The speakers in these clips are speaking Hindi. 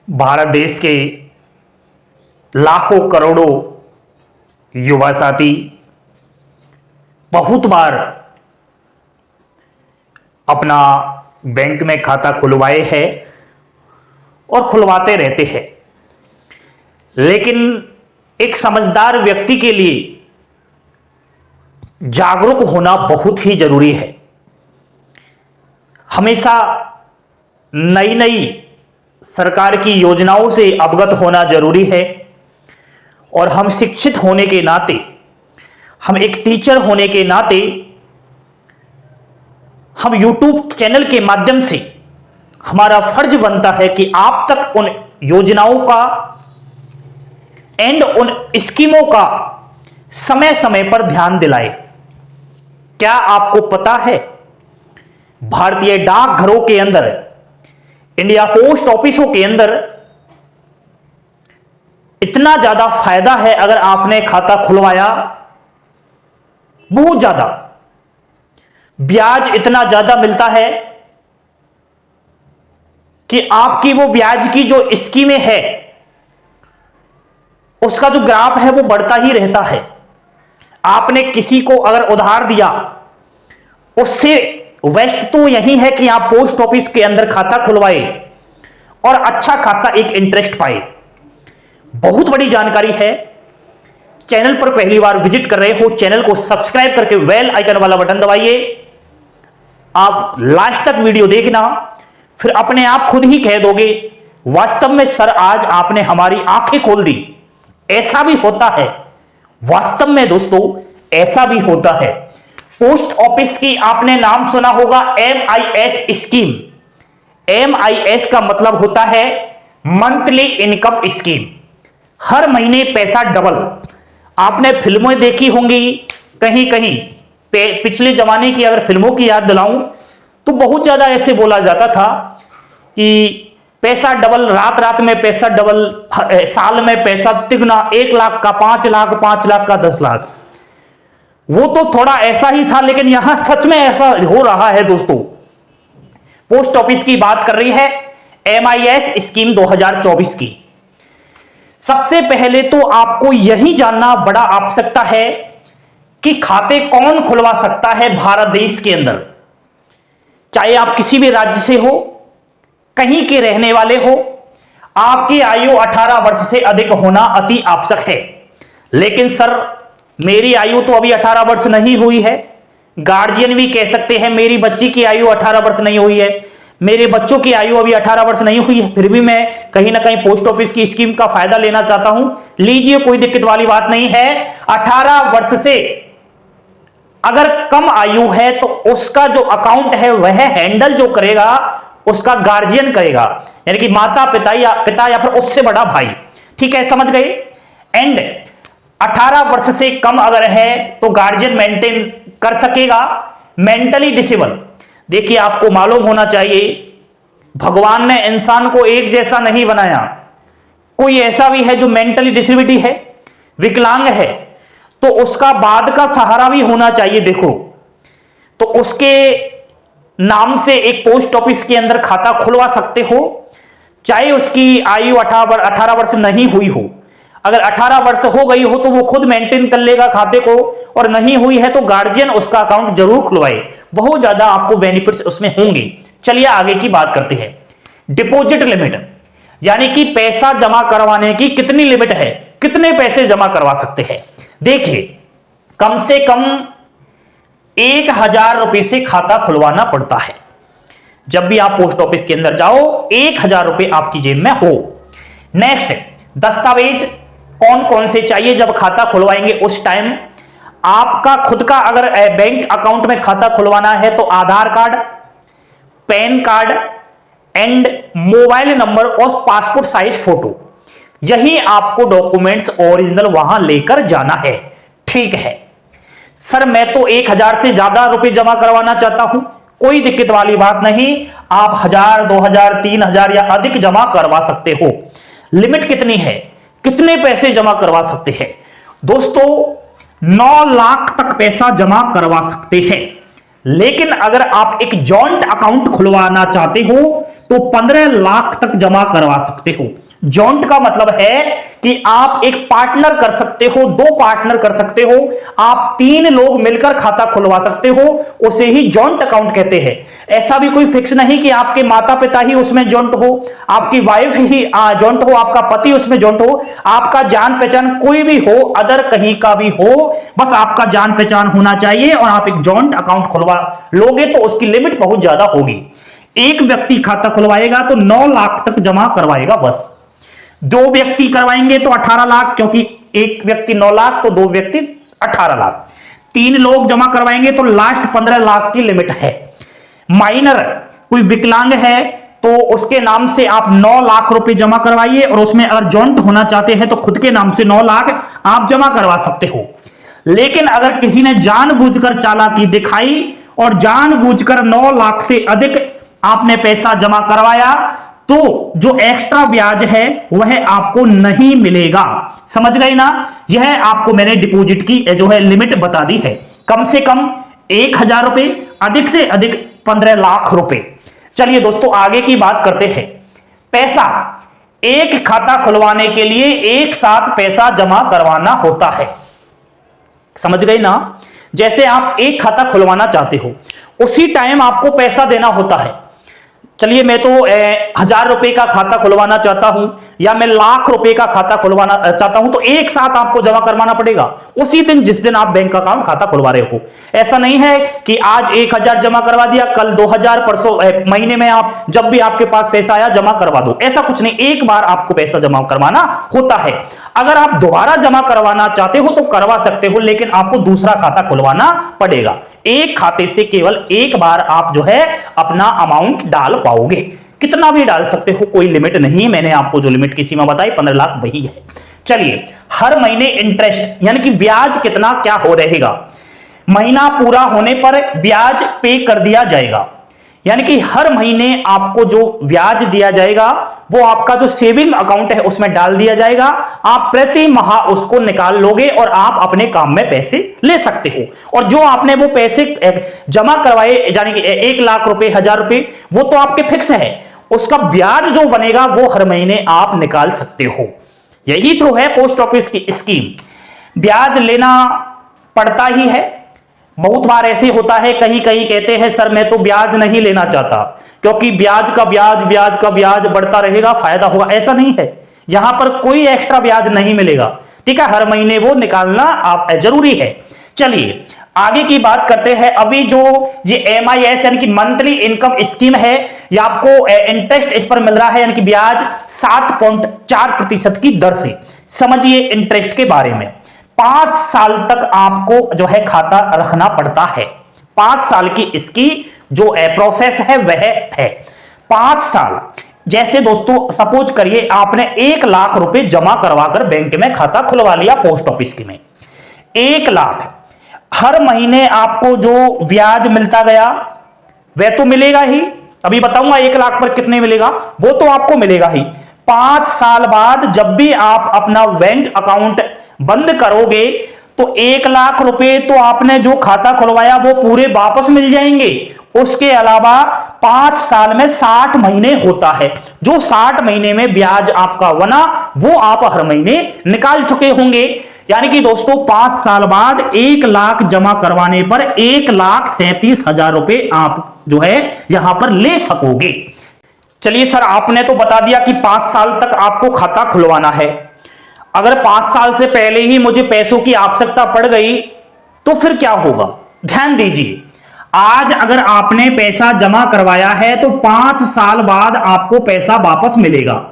भारत देश के लाखों करोड़ों युवा साथी बहुत बार अपना बैंक में खाता खुलवाए हैं और खुलवाते रहते हैं, लेकिन एक समझदार व्यक्ति के लिए जागरूक होना बहुत ही जरूरी है। हमेशा नई नई सरकार की योजनाओं से अवगत होना जरूरी है और हम शिक्षित होने के नाते, हम एक टीचर होने के नाते, हम YouTube चैनल के माध्यम से हमारा फर्ज बनता है कि आप तक उन योजनाओं का एंड उन स्कीमों का समय समय पर ध्यान दिलाए। क्या आपको पता है भारतीय डाकघरों के अंदर, इंडिया पोस्ट ऑफिसों के अंदर इतना ज्यादा फायदा है अगर आपने खाता खुलवाया, बहुत ज्यादा ब्याज इतना ज्यादा मिलता है कि आपकी वो ब्याज की जो स्कीमें है उसका जो ग्राफ है वो बढ़ता ही रहता है। आपने किसी को अगर उधार दिया, उससे वेस्ट तो यही है कि आप पोस्ट ऑफिस के अंदर खाता खुलवाए और अच्छा खासा एक इंटरेस्ट पाए। बहुत बड़ी जानकारी है। चैनल पर पहली बार विजिट कर रहे हो, चैनल को सब्सक्राइब करके बेल आइकन वाला बटन दबाइए। आप लास्ट तक वीडियो देखना, फिर अपने आप खुद ही कह दोगे वास्तव में सर आज आपने हमारी आंखें खोल दी। ऐसा भी होता है, वास्तव में दोस्तों ऐसा भी होता है। पोस्ट ऑफिस की आपने नाम सुना होगा MIS स्कीम। MIS का मतलब होता है मंथली इनकम स्कीम। हर महीने पैसा डबल। आपने फिल्में देखी होंगी कहीं कहीं, पिछले जमाने की अगर फिल्मों की याद दिलाऊं तो बहुत ज्यादा ऐसे बोला जाता था कि पैसा डबल, रात रात में पैसा डबल, साल में पैसा तिगुना, 1 लाख का 5 लाख, 5 लाख का 10 लाख। वो तो थोड़ा ऐसा ही था, लेकिन यहां सच में ऐसा हो रहा है दोस्तों। पोस्ट ऑफिस की बात कर रही है MIS स्कीम 2024 की। सबसे पहले तो आपको यही जानना बड़ा आवश्यकता है कि खाते कौन खुलवा सकता है भारत देश के अंदर। चाहे आप किसी भी राज्य से हो, कहीं के रहने वाले हो, आपकी आयु 18 वर्ष से अधिक होना अति आवश्यक है। लेकिन सर मेरी आयु तो अभी 18 वर्ष नहीं हुई है। गार्जियन भी कह सकते हैं मेरी बच्ची की आयु 18 वर्ष नहीं हुई है, मेरे बच्चों की आयु अभी 18 वर्ष नहीं हुई है, फिर भी मैं कहीं ना कहीं पोस्ट ऑफिस की स्कीम का फायदा लेना चाहता हूं। लीजिए, कोई दिक्कत वाली बात नहीं है। 18 वर्ष से अगर कम आयु है तो उसका जो अकाउंट है वह हैंडल जो करेगा उसका गार्जियन करेगा, यानी कि माता पिता या फिर उससे बड़ा भाई। ठीक है, समझ गए। एंड 18 वर्ष से कम अगर है तो गार्जियन मेंटेन कर सकेगा। मेंटली डिसेबल, देखिए आपको मालूम होना चाहिए भगवान ने इंसान को एक जैसा नहीं बनाया। कोई ऐसा भी है जो मेंटली डिसेबिलिटी है, विकलांग है, तो उसका बाद का सहारा भी होना चाहिए। देखो, तो उसके नाम से एक पोस्ट ऑफिस के अंदर खाता खुलवा सकते हो, चाहे उसकी आयु 18 वर्ष नहीं हुई हो। अगर 18 वर्ष हो गई हो तो वो खुद मेंटेन कर लेगा खाते को, और नहीं हुई है तो गार्जियन उसका अकाउंट जरूर खुलवाए। बहुत ज्यादा आपको बेनिफिट्स उसमें होंगे। चलिए आगे की बात करते हैं। डिपॉजिट लिमिट, यानी कि पैसा जमा करवाने की कितनी लिमिट है, कितने पैसे जमा करवा सकते हैं। देखिए, कम से कम 1000 रुपए से खाता खुलवाना पड़ता है। जब भी आप पोस्ट ऑफिस के अंदर जाओ 1000 रुपए आपकी जेब में हो। नेक्स्ट, दस्तावेज कौन कौन से चाहिए जब खाता खुलवाएंगे उस टाइम। आपका खुद का अगर बैंक अकाउंट में खाता खुलवाना है तो Aadhaar card, PAN card and mobile number और पासपोर्ट साइज फोटो, यही आपको डॉक्यूमेंट्स ओरिजिनल वहां लेकर जाना है। ठीक है सर, मैं तो 1000 से ज्यादा रुपए जमा करवाना चाहता हूं, कोई दिक्कत वाली बात नहीं। आप 1000, 2000, 3000 या अधिक जमा करवा सकते हो। लिमिट कितनी है, कितने पैसे जमा करवा सकते हैं दोस्तों? 9 लाख तक पैसा जमा करवा सकते हैं। लेकिन अगर आप एक जॉइंट अकाउंट खुलवाना चाहते हो तो 15 लाख तक जमा करवा सकते हो। जॉइंट का मतलब है कि आप एक पार्टनर कर सकते हो, 2 पार्टनर कर सकते हो, आप 3 लोग मिलकर खाता खुलवा सकते हो, उसे ही जॉइंट अकाउंट कहते हैं। ऐसा भी कोई फिक्स नहीं कि आपके माता पिता ही उसमें जॉइंट हो, आपकी वाइफ ही जॉइंट हो, आपका पति उसमें जॉइंट हो, आपका जान पहचान कोई भी हो, अदर कहीं का भी हो, बस आपका जान पहचान होना चाहिए और आप एक जॉइंट अकाउंट खुलवा लोगे तो उसकी लिमिट बहुत ज्यादा होगी। एक व्यक्ति खाता खुलवाएगा तो 9 लाख तक जमा करवाएगा बस। 2 व्यक्ति करवाएंगे तो 18 लाख, क्योंकि एक व्यक्ति 9 लाख तो 2 व्यक्ति 18 लाख। 3 लोग जमा करवाएंगे तो लास्ट 15 लाख की लिमिट है। माइनर कोई विकलांग है तो उसके नाम से आप 9 लाख रुपए जमा करवाइए, और उसमें अगर जॉइंट होना चाहते हैं तो खुद के नाम से 9 लाख आप जमा करवा सकते हो। लेकिन अगर किसी ने जानबूझकर चालाकी दिखाई और जानबूझकर 9 लाख से अधिक आपने पैसा जमा करवाया तो जो एक्स्ट्रा ब्याज है वह आपको नहीं मिलेगा। समझ गए ना? यह आपको मैंने डिपॉजिट की जो है लिमिट बता दी है। कम से कम 1000 रुपए, अधिक से अधिक 15 लाख रुपए। चलिए दोस्तों आगे की बात करते हैं। पैसा, एक खाता खुलवाने के लिए एक साथ पैसा जमा करवाना होता है। समझ गए ना? जैसे आप एक खाता खुलवाना चाहते हो उसी टाइम आपको पैसा देना होता है। चलिए मैं तो 1000 रुपए का खाता खुलवाना चाहता हूं या मैं लाख रुपए का खाता खुलवाना चाहता हूं तो एक साथ आपको जमा करवाना पड़ेगा उसी दिन जिस दिन आप बैंक अकाउंट खाता खुलवा रहे हो। ऐसा नहीं है कि आज 1000 जमा करवा दिया, कल 2000, परसों महीने में आप जब भी आपके पास पैसा आया जमा करवा दो, ऐसा कुछ नहीं। एक बार आपको पैसा जमा करवाना होता है। अगर आप दोबारा जमा करवाना चाहते हो तो करवा सकते हो, लेकिन आपको दूसरा खाता खुलवाना पड़ेगा। एक खाते से केवल एक बार आप जो है अपना अमाउंट डाल पाओगे। कितना भी डाल सकते हो, कोई लिमिट नहीं। मैंने आपको जो लिमिट की सीमा बताई 15 लाख वही है। चलिए, हर महीने इंटरेस्ट यानी कि ब्याज कितना क्या हो रहेगा, महीना पूरा होने पर ब्याज पे कर दिया जाएगा। यानी कि हर महीने आपको जो ब्याज दिया जाएगा वो आपका जो सेविंग अकाउंट है उसमें डाल दिया जाएगा। आप प्रति माह उसको निकाल लोगे और आप अपने काम में पैसे ले सकते हो। और जो आपने वो पैसे जमा करवाए यानी कि 1 लाख रुपए, 1000 रुपए, वो तो आपके फिक्स है। उसका ब्याज जो बनेगा वो हर महीने आप निकाल सकते हो। यही तो है पोस्ट ऑफिस की स्कीम। ब्याज लेना पड़ता ही है। बहुत बार ऐसे होता है, कहीं कहीं कहते हैं सर मैं तो ब्याज नहीं लेना चाहता क्योंकि ब्याज का ब्याज बढ़ता रहेगा, फायदा होगा। ऐसा नहीं है, यहां पर कोई एक्स्ट्रा ब्याज नहीं मिलेगा। ठीक है, हर महीने वो निकालना आप जरूरी है। चलिए आगे की बात करते हैं। अभी जो ये MIS यानी कि मंथली इनकम स्कीम है, ये आपको इंटरेस्ट इस पर मिल रहा है यानी कि ब्याज 7.4% की दर से। समझिए इंटरेस्ट के बारे में। 5 साल तक आपको जो है खाता रखना पड़ता है। 5 साल की इसकी जो प्रोसेस है वह है 5 साल। जैसे दोस्तों सपोज करिए आपने 1 लाख रुपए जमा करवाकर बैंक में खाता खुलवा लिया पोस्ट ऑफिस की में। 1 लाख, हर महीने आपको जो ब्याज मिलता गया वह तो मिलेगा ही। अभी बताऊंगा 1 लाख पर कितने मिलेगा, वो तो आपको मिलेगा ही। 5 साल बाद जब भी आप अपना बैंक अकाउंट बंद करोगे तो 1 लाख रुपए तो आपने जो खाता खुलवाया वो पूरे वापस मिल जाएंगे। उसके अलावा 5 साल में 60 महीने होता है। जो 60 महीने में ब्याज आपका बना वो आप हर महीने निकाल चुके होंगे। यानी कि दोस्तों 5 साल बाद 1 लाख जमा करवाने पर 1,37,000 रुपए आप जो है यहां पर ले सकोगे। चलिए सर आपने तो बता दिया कि 5 साल तक आपको खाता खुलवाना है। अगर 5 साल से पहले ही मुझे पैसों की आवश्यकता पड़ गई तो फिर क्या होगा? ध्यान दीजिए, आज अगर आपने पैसा जमा करवाया है तो 5 साल बाद आपको पैसा वापस मिलेगा।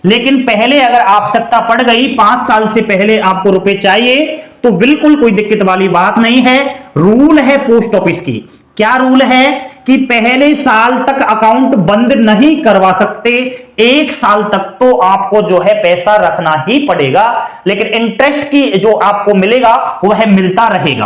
लेकिन पहले अगर आवश्यकता पड़ गई, 5 साल से पहले आपको रुपए चाहिए, तो बिल्कुल कोई दिक्कत वाली बात नहीं है। रूल है पोस्ट ऑफिस की। क्या रूल है कि पहले साल तक अकाउंट बंद नहीं करवा सकते। 1 साल तक तो आपको जो है पैसा रखना ही पड़ेगा, लेकिन इंटरेस्ट की जो आपको मिलेगा वह मिलता रहेगा।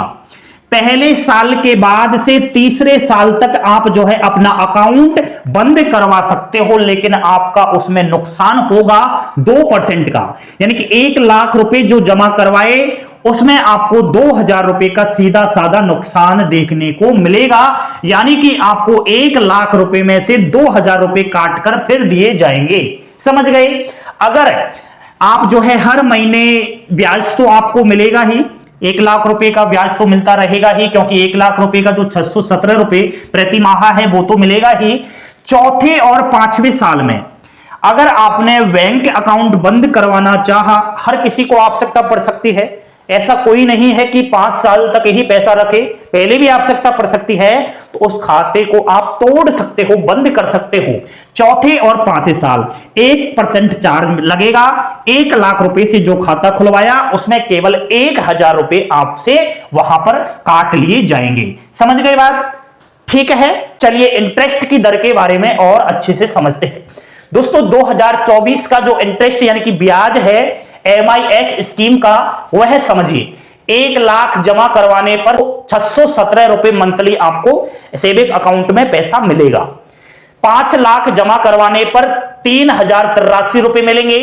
पहले साल के बाद से तीसरे साल तक आप जो है अपना अकाउंट बंद करवा सकते हो, लेकिन आपका उसमें नुकसान होगा 2% का। यानी कि 1 लाख रुपए जो जमा करवाए उसमें आपको 2,000 रुपए का सीधा साधा नुकसान देखने को मिलेगा। यानी कि आपको 1,00,000 रुपए में से 2,000 रुपए काटकर फिर दिए जाएंगे। समझ गए? अगर आप जो है हर महीने ब्याज तो आपको मिलेगा ही, 1,00,000 रुपए का ब्याज तो मिलता रहेगा ही, क्योंकि 1,00,000 रुपए का जो 617 रुपए प्रति माह है वो तो मिलेगा ही। चौथे और पांचवें साल में अगर आपने बैंक अकाउंट बंद करवाना चाहा, हर किसी को आवश्यकता पड़ सकती है, ऐसा कोई नहीं है कि 5 साल तक ही पैसा रखे, पहले भी आवश्यकता पड़ सकती है, तो उस खाते को आप तोड़ सकते हो, बंद कर सकते हो। चौथे और पांचवें साल 1% चार्ज लगेगा। 1,00,000 रुपए से जो खाता खुलवाया उसमें केवल 1,000 रुपए आपसे वहां पर काट लिए जाएंगे। समझ गए बात? ठीक है, चलिए इंटरेस्ट की दर के बारे में और अच्छे से समझते हैं। दोस्तों 2024 का जो इंटरेस्ट यानी कि ब्याज है MIS स्कीम का, वह समझिए 1,00,000 जमा करवाने पर 617 रुपए मंथली आपको सेविंग अकाउंट में पैसा मिलेगा। 5,00,000 जमा करवाने पर 3,083 रुपए मिलेंगे।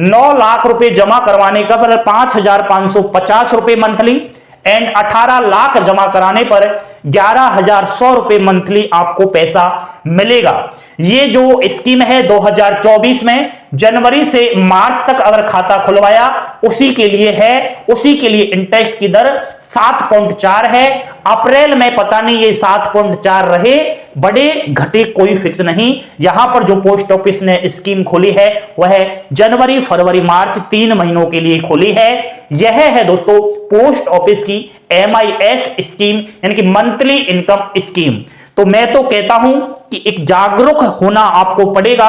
9,00,000 रुपए जमा करवाने का पर 5,550 रुपए मंथली एंड 18,00,000 जमा कराने पर 11,100 रुपए मंथली आपको पैसा मिलेगा। ये जो स्कीम है 2024 में जनवरी से मार्च तक अगर खाता खुलवाया उसी के लिए है, उसी के लिए इंटरेस्ट की दर 7.4 है। अप्रैल में पता नहीं ये 7.4 रहे, बड़े घटे कोई फिक्स नहीं। यहां पर जो पोस्ट ऑफिस ने स्कीम खोली है वह जनवरी फरवरी मार्च 3 महीनों के लिए खोली है। यह है दोस्तों पोस्ट ऑफिस की MIS स्कीम यानी कि मंथली इनकम स्कीम। तो मैं तो कहता हूं कि एक जागरूक होना आपको पड़ेगा।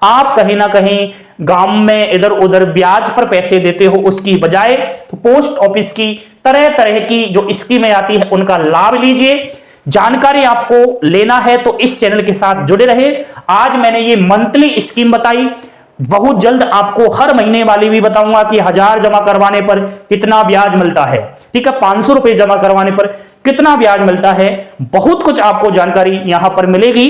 आप कहीं ना कहीं गांव में इधर उधर ब्याज पर पैसे देते हो उसकी बजाय तो पोस्ट ऑफिस की तरह तरह की जो स्कीमें आती है उनका लाभ लीजिए। जानकारी आपको लेना है तो इस चैनल के साथ जुड़े रहे। आज मैंने ये मंथली स्कीम बताई, बहुत जल्द आपको हर महीने वाली भी बताऊंगा कि 1,000 जमा करवाने पर कितना ब्याज मिलता है, ठीक है, 500 रुपए जमा करवाने पर कितना ब्याज मिलता है। बहुत कुछ आपको जानकारी यहां पर मिलेगी।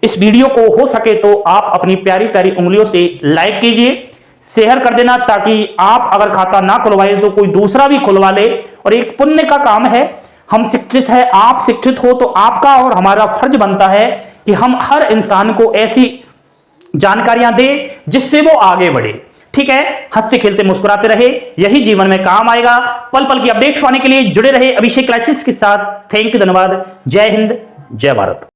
इस वीडियो को हो सके तो आप अपनी प्यारी प्यारी उंगलियों से लाइक कीजिए, शेयर कर देना, ताकि आप अगर खाता ना खुलवाए तो कोई दूसरा भी खुलवा ले। और एक पुण्य का काम है, हम शिक्षित है, आप शिक्षित हो, तो आपका और हमारा फर्ज बनता है कि हम हर इंसान को ऐसी जानकारियां दे जिससे वो आगे बढ़े। ठीक है, हंसते खेलते मुस्कुराते रहे, यही जीवन में काम आएगा। पल पल की अपडेट पाने के लिए जुड़े रहे अभिषेक क्लासेस के साथ। थैंक यू, धन्यवाद। जय हिंद, जय भारत।